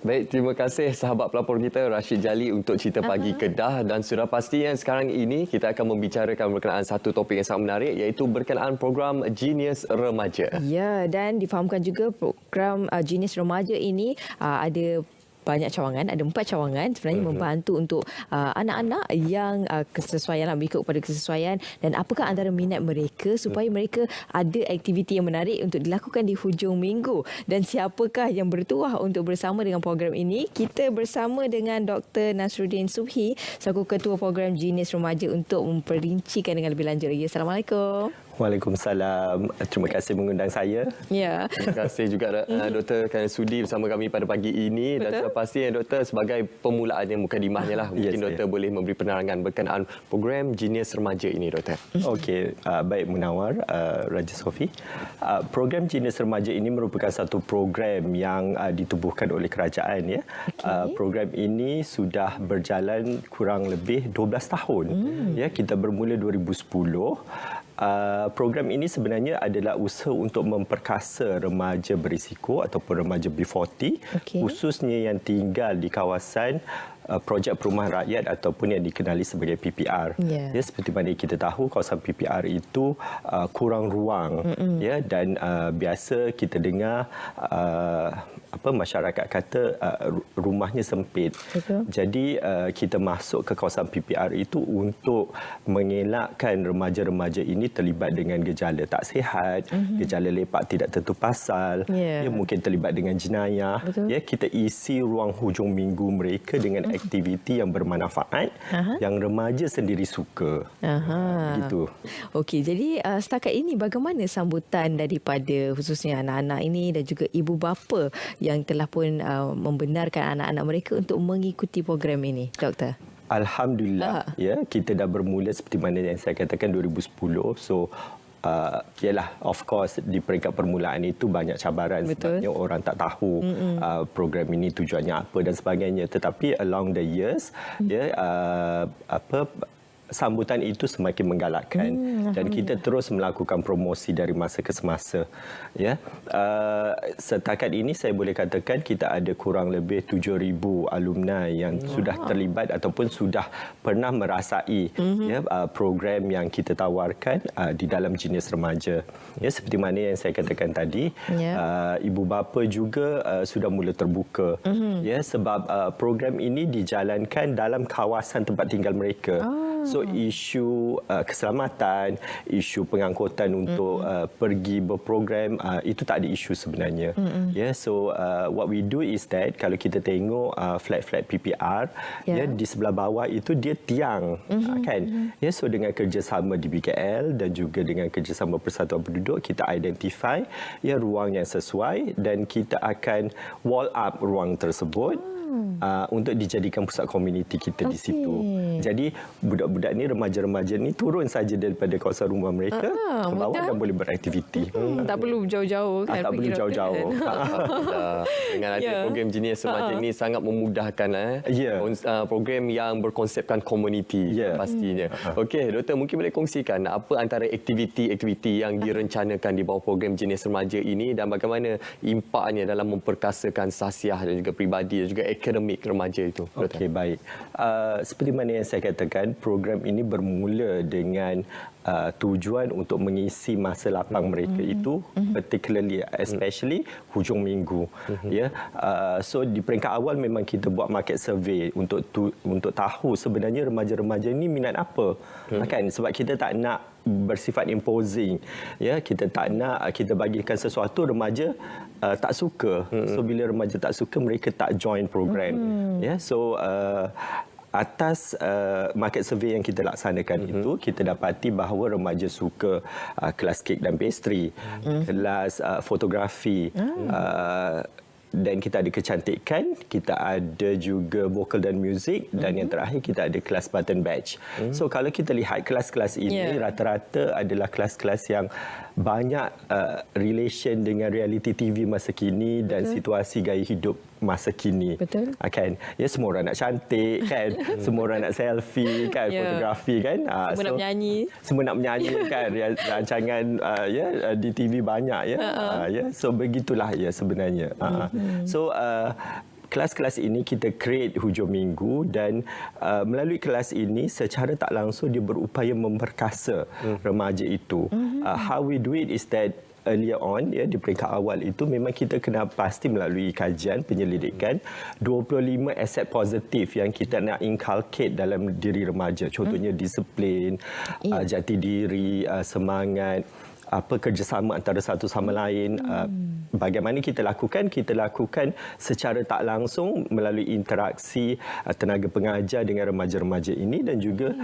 Baik, terima kasih sahabat pelapor kita Rashid Jali untuk cerita pagi Kedah, dan sudah pasti yang sekarang ini kita akan membicarakan berkenaan satu topik yang sangat menarik, iaitu berkenaan program Genius Remaja. Ya, dan difahamkan juga program Genius Remaja ini ada banyak cawangan, ada 4 cawangan sebenarnya membantu untuk anak-anak yang kesesuaian, mengikut kepada kesesuaian dan apakah antara minat mereka supaya mereka ada aktiviti yang menarik untuk dilakukan di hujung minggu. Dan siapakah yang bertuah untuk bersama dengan program ini? Kita bersama dengan Dr. Nasruddin Subhi selaku Ketua Program Genius Remaja untuk memperincikan dengan lebih lanjut lagi. Assalamualaikum. Waalaikumsalam. Terima kasih mengundang saya. Ya. Terima kasih juga Dr. kerana sudi bersama kami pada pagi ini. Dan sudah pasti Dr. sebagai permulaan yang mukadimahnya lah, mungkin Dr. boleh memberi penerangan berkenaan program Genius Remaja ini, Dr. Okey, baik Munawar, Raja Sofi. Program Genius Remaja ini merupakan satu program yang ditubuhkan oleh kerajaan, ya. Program ini sudah berjalan kurang lebih 12 tahun. Ya, kita bermula 2010. Program ini sebenarnya adalah usaha untuk memperkasa remaja berisiko ataupun remaja B40, khususnya yang tinggal di kawasan projek perumahan rakyat ataupun yang dikenali sebagai PPR. Ya, seperti mana kita tahu, kawasan PPR itu kurang ruang, ya, dan biasa kita dengar masyarakat kata rumahnya sempit. Jadi kita masuk ke kawasan PPR itu untuk mengelakkan remaja-remaja ini terlibat dengan gejala tak sihat, gejala lepak tidak tentu pasal, ya, mungkin terlibat dengan jenayah. Ya, kita isi ruang hujung minggu mereka dengan aktiviti yang bermanfaat, yang remaja sendiri suka. Gitu. Okey, jadi setakat ini bagaimana sambutan daripada khususnya anak-anak ini dan juga ibu bapa yang telah pun membenarkan anak-anak mereka untuk mengikuti program ini, Doktor? Alhamdulillah, ya, kita dah bermula seperti mana yang saya katakan 2010. So yalah, of course di peringkat permulaan itu banyak cabaran. Sebabnya orang tak tahu program ini tujuannya apa dan sebagainya, tetapi along the years, ya, sambutan itu semakin menggalakkan dan kita terus melakukan promosi dari masa ke semasa, ya. Setakat ini saya boleh katakan kita ada kurang lebih 7,000 alumni yang sudah terlibat ataupun sudah pernah merasai ya, program yang kita tawarkan di dalam Genius Remaja. Ya, seperti mana yang saya katakan tadi, ibu bapa juga sudah mula terbuka, ya, sebab program ini dijalankan dalam kawasan tempat tinggal mereka. So isu keselamatan, isu pengangkutan untuk pergi berprogram, itu tak ada isu sebenarnya. Yeah, so what we do is that kalau kita tengok flat-flat PPR, ya, di sebelah bawah itu dia tiang, kan? Ya, so dengan kerjasama di BKL dan juga dengan kerjasama Persatuan Penduduk, kita identify, ya, ruang yang sesuai dan kita akan wall up ruang tersebut untuk dijadikan pusat komuniti kita di situ. Jadi budak-budak ni, remaja-remaja ni turun saja daripada kawasan rumah mereka ke bawah dan boleh beraktiviti. Tak perlu jauh-jauh kan? Tak perlu jauh-jauh. Dengan ada program Genius Remaja ini sangat memudahkan program yang berkonsepkan komuniti pastinya. Okey, Doktor, mungkin boleh kongsikan apa antara aktiviti-aktiviti yang direncanakan di bawah program Genius Remaja ini dan bagaimana impaknya dalam memperkasakan sahsiah dan juga peribadi dan juga akademik remaja itu. Okey, baik. Seperti mana yang saya katakan, program ini bermula dengan tujuan untuk mengisi masa lapang mereka itu, particularly, especially hujung minggu. Ya, so di peringkat awal memang kita buat market survey untuk tahu sebenarnya remaja-remaja ini minat apa, kan? Sebab kita tak nak bersifat imposing, ya, kita tak nak kita bagikan sesuatu remaja tak suka. So bila remaja tak suka, mereka tak join program. Ya, so atas market survey yang kita laksanakan itu, kita dapati bahawa remaja suka kelas kek dan pastry, kelas fotografi, dan kita ada kecantikan, kita ada juga vokal dan muzik, dan yang terakhir kita ada kelas button badge. So kalau kita lihat kelas-kelas ini, rata-rata adalah kelas-kelas yang banyak relation dengan reality TV masa kini dan situasi gaya hidup masa kini. Kan? Ya, semua orang nak cantik, kan? Semua orang nak selfie, kan? Fotografi, kan? Semua nak menyanyi. Semua nak menyanyi, kan? Rancangan di TV banyak, ya. Ya. So begitulah, ya, sebenarnya. So kelas-kelas ini kita create hujung minggu dan melalui kelas ini secara tak langsung dia berupaya memperkasa remaja itu. How we do it is that earlier on, ya, di peringkat awal itu memang kita kena pasti melalui kajian penyelidikan 25 aset positif yang kita nak inculcate dalam diri remaja. Contohnya disiplin, jati diri, semangat, kerjasama antara satu sama lain. Bagaimana kita lakukan? Kita lakukan secara tak langsung melalui interaksi tenaga pengajar dengan remaja-remaja ini dan juga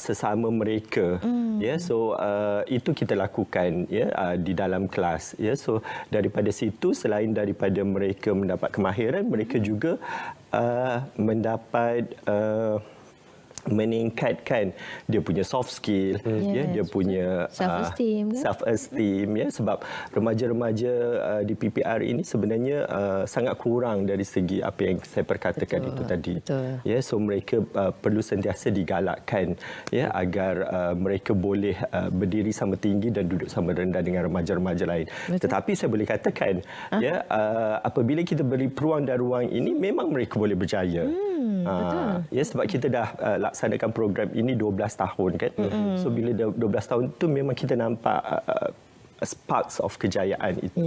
sesama mereka. Ya, so itu kita lakukan, ya, di dalam kelas. Ya, so daripada situ, selain daripada mereka mendapat kemahiran, mereka juga mendapat meningkatkan dia punya soft skill, ya, dia punya self esteem, ya, sebab remaja-remaja di PPR ini sebenarnya sangat kurang dari segi apa yang saya perkatakan itu tadi. Ya, so mereka perlu sentiasa digalakkan, ya, agar mereka boleh berdiri sama tinggi dan duduk sama rendah dengan remaja-remaja lain. Tetapi saya boleh katakan, ya, apabila kita beri peluang dan ruang ini, memang mereka boleh berjaya. Ya, sebab kita dah laksanakan program ini 12 tahun kan. So bila 12 tahun tu memang kita nampak sparks of kejayaan itu.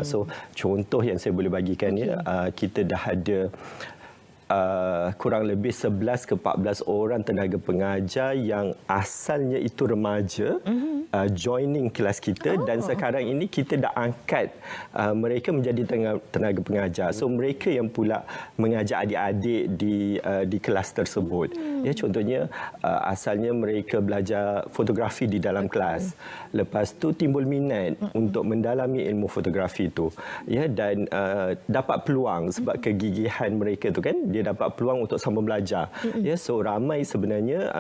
So contoh yang saya boleh bagikan, ya, kita dah ada kurang lebih 11 ke 14 orang tenaga pengajar yang asalnya itu remaja joining kelas kita dan sekarang ini kita dah angkat mereka menjadi tenaga pengajar. So mereka yang pula mengajar adik-adik di kelas tersebut. Ya, contohnya asalnya mereka belajar fotografi di dalam kelas. Lepas tu timbul minat untuk mendalami ilmu fotografi itu. Ya, dan dapat peluang sebab kegigihan mereka tu kan, dia dapat peluang untuk sama belajar. Ya, so ramai sebenarnya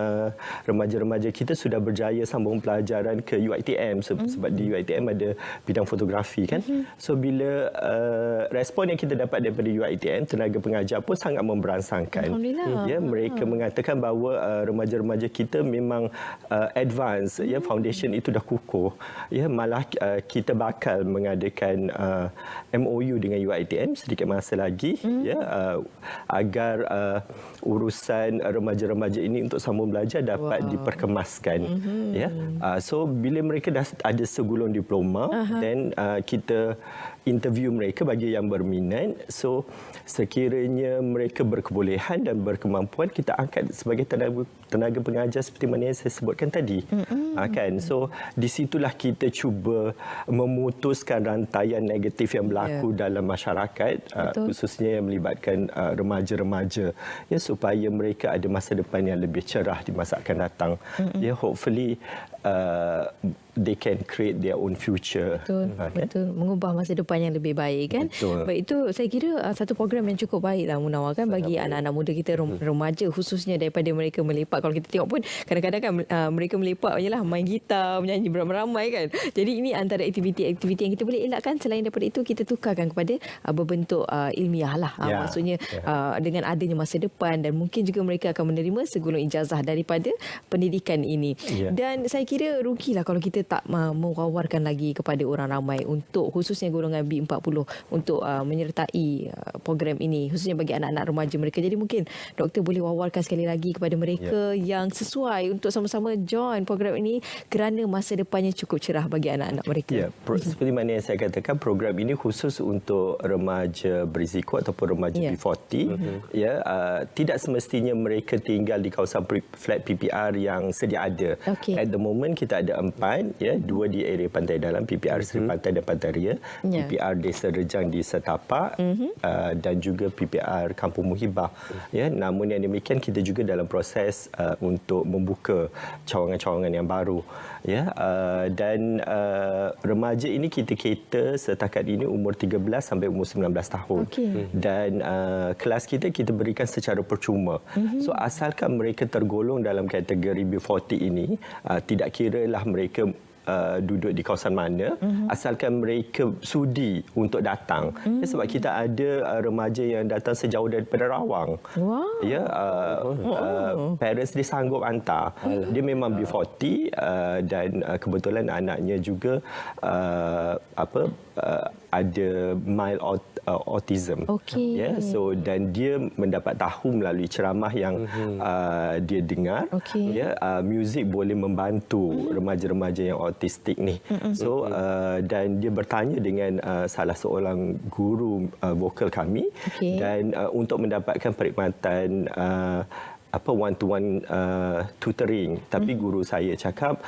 remaja-remaja kita sudah berjaya sambung pelajaran ke UiTM sebab di UiTM ada bidang fotografi kan. So bila respon yang kita dapat daripada UiTM, tenaga pengajar pun sangat memberansangkan. Ya, mereka mengatakan bahawa remaja-remaja kita memang advance, ya, foundation itu dah kukuh. Ya, malah kita bakal mengadakan MOU dengan UiTM sedikit masa lagi, ya, agar urusan remaja-remaja ini untuk sambung belajar dapat diperkemaskan. Ya, so bila mereka dah ada segulung diploma, then kita interview mereka bagi yang berminat. So sekiranya mereka berkebolehan dan berkemampuan, kita angkat sebagai tenaga pengajar seperti mana yang saya sebutkan tadi. Kan, so di situlah kita cuba memutuskan rantaian negatif yang berlaku dalam masyarakat, khususnya yang melibatkan remaja-remaja, ya, supaya mereka ada masa depan yang lebih cerah di masa akan datang. Ya, hopefully they can create their own future. Betul. Mengubah masa depan yang lebih baik kan. Baik, itu saya kira satu program yang cukup baiklah Munawar kan bagi anak-anak muda kita, remaja khususnya, daripada mereka melepak. Kalau kita tengok pun kadang-kadang kan mereka melepak yalah main gitar, menyanyi beramai-ramai kan. Jadi ini antara aktiviti-aktiviti yang kita boleh elakkan. Selain daripada itu, kita tukarkan kepada berbentuk ilmiah lah. Maksudnya dengan adanya masa depan, dan mungkin juga mereka akan menerima segulung ijazah daripada pendidikan ini. Dan saya kira rugilah kalau kita tak mewawarkan lagi kepada orang ramai untuk khususnya golongan B40 untuk menyertai program ini, khususnya bagi anak-anak remaja mereka. Jadi mungkin doktor boleh wawarkan sekali lagi kepada mereka yang sesuai untuk sama-sama join program ini kerana masa depannya cukup cerah bagi anak-anak mereka. Seperti mana yang saya katakan, program ini khusus untuk remaja berisiko ataupun remaja B40. Ya, tidak semestinya mereka tinggal di kawasan flat PPR yang sedia ada. At the moment kita ada 4, ya, 2 di area Pantai Dalam, PPR Seri Pantai dan Pantai Ria, PPR Desa Rejang di Setapak, dan juga PPR Kampung Muhibah. Ya, namun yang demikian kita juga dalam proses untuk membuka cawangan-cawangan yang baru. Ya, dan remaja ini kita cater setakat ini umur 13 sampai umur 19 tahun. Dan kelas kita berikan secara percuma. So asalkan mereka tergolong dalam kategori B40 ini, tidak kiralah mereka duduk di kawasan mana, asalkan mereka sudi untuk datang. Ya, sebab kita ada remaja yang datang sejauh daripada Rawang. Ya, parents dia sanggup hantar. Dia memang B40 dan kebetulan anaknya juga ada mild autism. Okey. Ya, so dan dia mendapat tahu melalui ceramah yang dia dengar. Okey. Ya, muzik boleh membantu remaja-remaja yang autistik ni. So dan dia bertanya dengan salah seorang guru vokal kami. Okey. Dan untuk mendapatkan perkhidmatan one-to-one tutoring, tapi guru saya cakap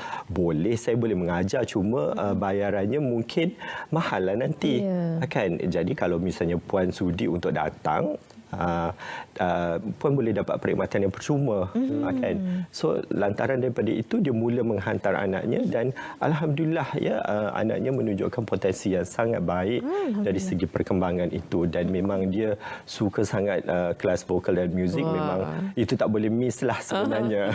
saya boleh mengajar, cuma bayarannya mungkin mahal lah nanti. Kan, jadi kalau misalnya puan sudi untuk datang, puan boleh dapat perkhidmatan yang percuma. Kan, so lantaran daripada itu dia mula menghantar anaknya, dan alhamdulillah ya, anaknya menunjukkan potensi yang sangat baik dari segi perkembangan itu, dan memang dia suka sangat kelas vokal dan muzik. Memang itu tak boleh miss lah sebenarnya.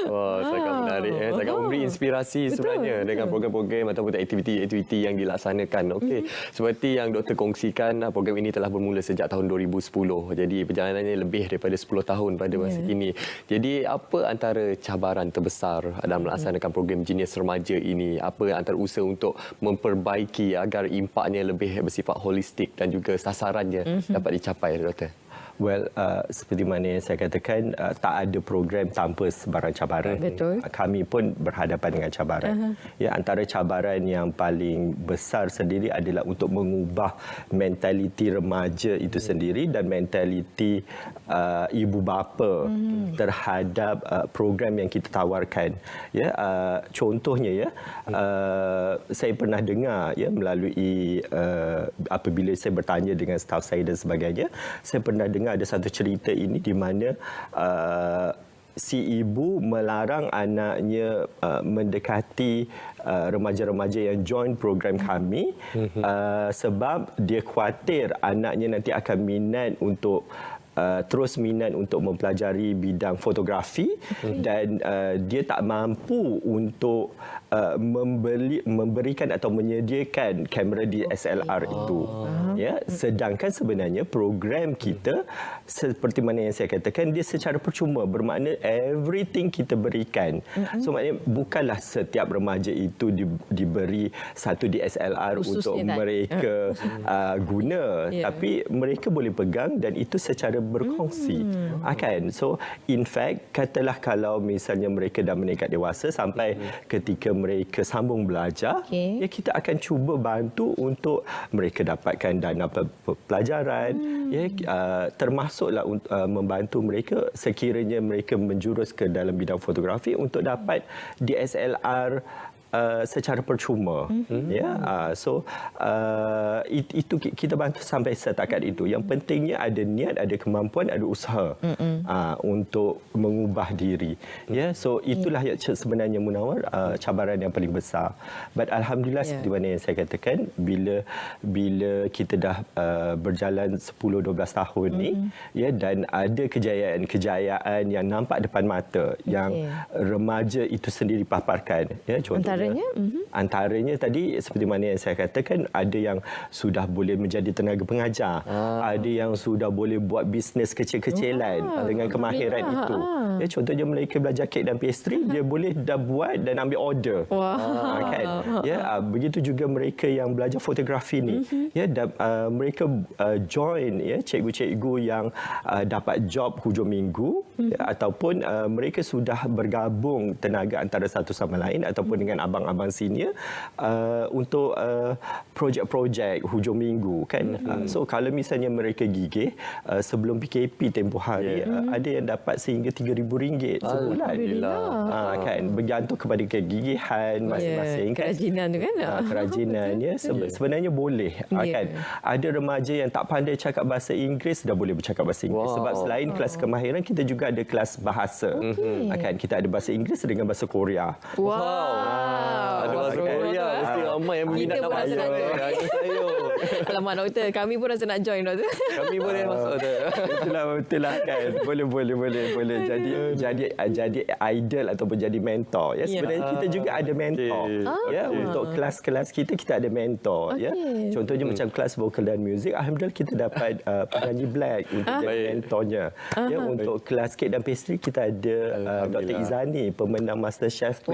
Wah, sangat menarik, sangat memberi inspirasi sebenarnya dengan program-program ataupun aktiviti-aktiviti yang dilaksanakan. Okey, seperti yang doktor kongsikan, program ini telah bermula sejak tahun 2010. Jadi perjalanannya lebih daripada 10 tahun pada masa kini. Jadi apa antara cabaran terbesar dalam melaksanakan program Genius Remaja ini? Apa antara usaha untuk memperbaiki agar impaknya lebih bersifat holistik dan juga sasarannya dapat dicapai, doktor? Well, seperti mana yang saya katakan, tak ada program tanpa sebarang cabaran. Betul. Kami pun berhadapan dengan cabaran. Ya, antara cabaran yang paling besar sendiri adalah untuk mengubah mentaliti remaja itu sendiri dan mentaliti ibu bapa terhadap program yang kita tawarkan. Ya, contohnya ya, saya pernah dengar ya melalui apabila saya bertanya dengan staf saya dan sebagainya, saya pernah dengar ada satu cerita ini di mana si ibu melarang anaknya mendekati remaja-remaja yang join program kami sebab dia khawatir anaknya nanti akan minat untuk terus minat untuk mempelajari bidang fotografi dan dia tak mampu untuk memberikan atau menyediakan kamera DSLR itu. Ya, sedangkan sebenarnya program kita seperti mana yang saya katakan, dia secara percuma, bermakna everything kita berikan. So maknanya bukanlah setiap remaja itu diberi satu DSLR untuk mereka guna, tapi mereka boleh pegang dan itu secara berkongsi. Kan? So in fact, katalah kalau misalnya mereka dah meningkat dewasa sampai ketika mereka sambung belajar, ya kita akan cuba bantu untuk mereka dapatkan dana pelajaran, ya, termasuklah membantu mereka sekiranya mereka menjurus ke dalam bidang fotografi untuk dapat DSLR secara percuma. Ya, so itu kita bantu sampai setakat itu. Yang pentingnya ada niat, ada kemampuan, ada usaha untuk mengubah diri. Ya, so itulah yang sebenarnya Munawar cabaran yang paling besar. But alhamdulillah seperti mana yang saya katakan, bila kita dah berjalan 10-12 tahun ni, ya, dan ada kejayaan yang nampak depan mata yang remaja itu sendiri paparkan. Ya, contohnya antaranya tadi seperti mana yang saya katakan, ada yang sudah boleh menjadi tenaga pengajar, ada yang sudah boleh buat bisnes kecil-kecilan dengan kemahiran itu. Ya, contohnya mereka belajar kek dan pastry, dia boleh dah buat dan ambil order. Kan? Ya, begitu juga mereka yang belajar fotografi ni, ya, mereka join ya cikgu-cikgu yang dapat job hujung minggu, ya, ataupun mereka sudah bergabung tenaga antara satu sama lain ataupun dengan abang-abang senior untuk projek-projek hujung minggu, kan. So kalau misalnya mereka gigih sebelum PKP tempoh hari, ada yang dapat sehingga RM3,000 sebulan. Kan, bergantung kepada kegigihan masing-masing, kan. Kerajinan tu kan. Kerajinan, ya, sebenarnya boleh. Kan, ada remaja yang tak pandai cakap bahasa Inggeris dah boleh bercakap bahasa Inggeris. Sebab selain kelas kemahiran, kita juga ada kelas bahasa. Kan, kita ada bahasa Inggeris dengan bahasa Korea. Ada bahasa Korea, mesti ramai yang minat nak masuk. Alamak doktor, kami pun rasa nak join doktor. Kami boleh masuk doktor. Betul lah kan. Boleh. Jadi idol ataupun jadi mentor. Ya, sebenarnya kita juga ada mentor. Ya, untuk kelas-kelas kita ada mentor. Ya, contohnya macam kelas vokal dan muzik, alhamdulillah kita dapat penyanyi Black untuk jadi mentornya. Ya, untuk kelas kek dan pastry kita ada Dr. Izani, pemenang MasterChef.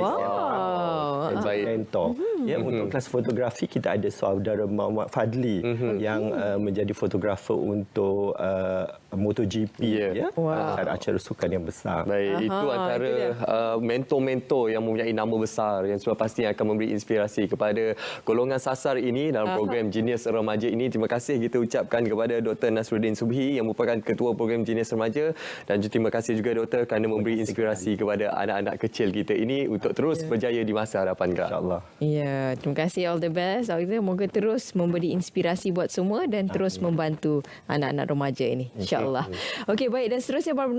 Mentor. Ya, untuk kelas fotografi kita ada saudara Muhammad Fadli Fadli yang menjadi fotografer untuk MotoGP ya. Antara acara sukan yang besar. Baik, itu antara mentor-mentor yang mempunyai nama besar yang sudah pasti akan memberi inspirasi kepada golongan sasar ini dalam program Genius Remaja ini. Terima kasih kita ucapkan kepada Dr. Nasruddin Subhi yang merupakan ketua program Genius Remaja, dan juga terima kasih juga Doktor kerana memberi inspirasi kepada anak-anak kecil kita ini untuk terus berjaya di masa hadapan, Kak. InsyaAllah. Ya, terima kasih, all the best. Moga terus memberi inspirasi buat semua dan terus membantu anak-anak remaja ini. InsyaAllah. Okey, baik, dan seterusnya para